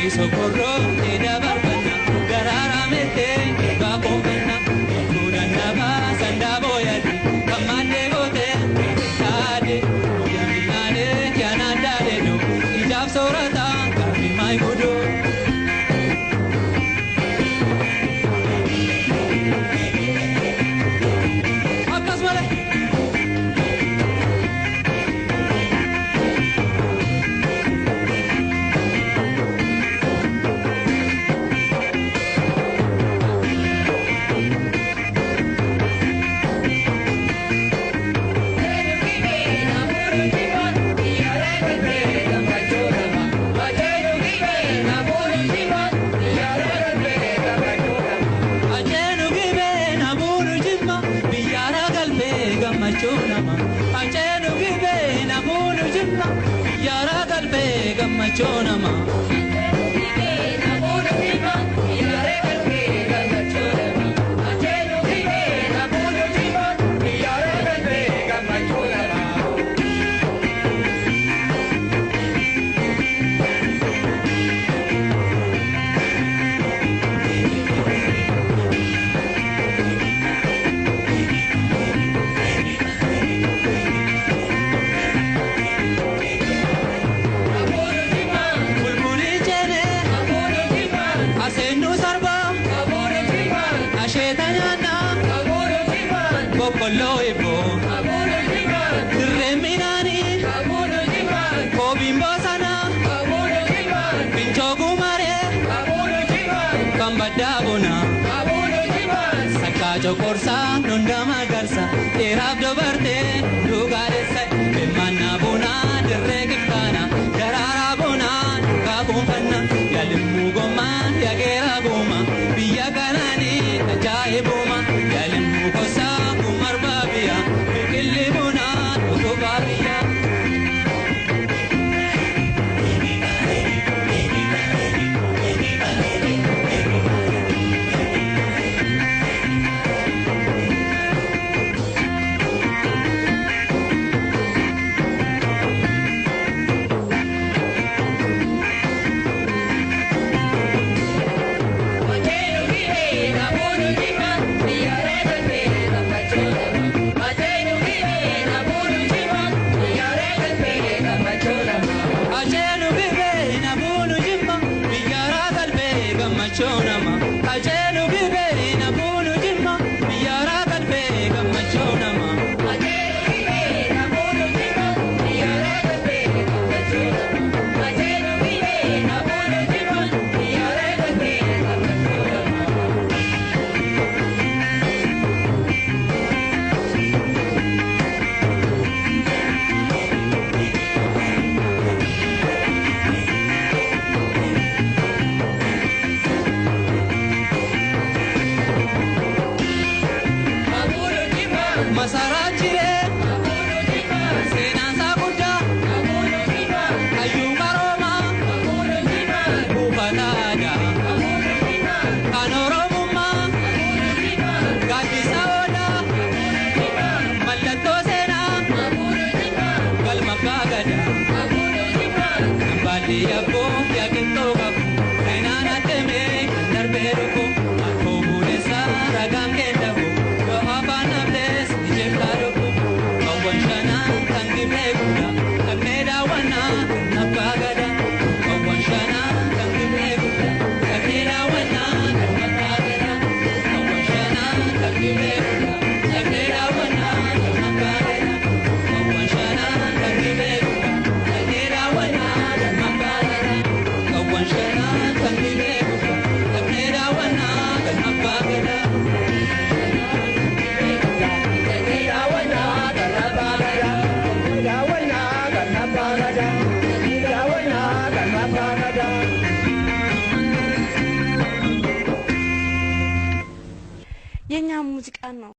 Socorro, ida barbana, garara mete, va pomena, kuranda ba sanda boyadi, kamande gote, ade, yamilane, kyananda dedo, ijab sorata, kami mai gudo. Akas male. Chonama Chokorsa, nunda magarsa, terap dobarte, dugaresa, bemana bona, derrekana, darara bona, kabumpana, yalimu goma, yagera goma, biya kanani, tajaye boma, yalimu kosa, kumar babia, bikili bona, uto babia. Ani abbo yakinto kabu Kainana teme Darberu ko Ako bulesa Ragam kendabu Yo abana bles Dijeftaru ko Kawan shana Tangi blekuda Takneda wana Napagada Kawan shana Tangi blekuda Takneda wana Napagada Kawan shana Tangi blekuda Takneda wana Napagada Kawan shana Tangi blekuda Takneda wana Napagada Kawan shana Tangi blekuda Takneda wana Napagada የኛ ሙዚቃ ነው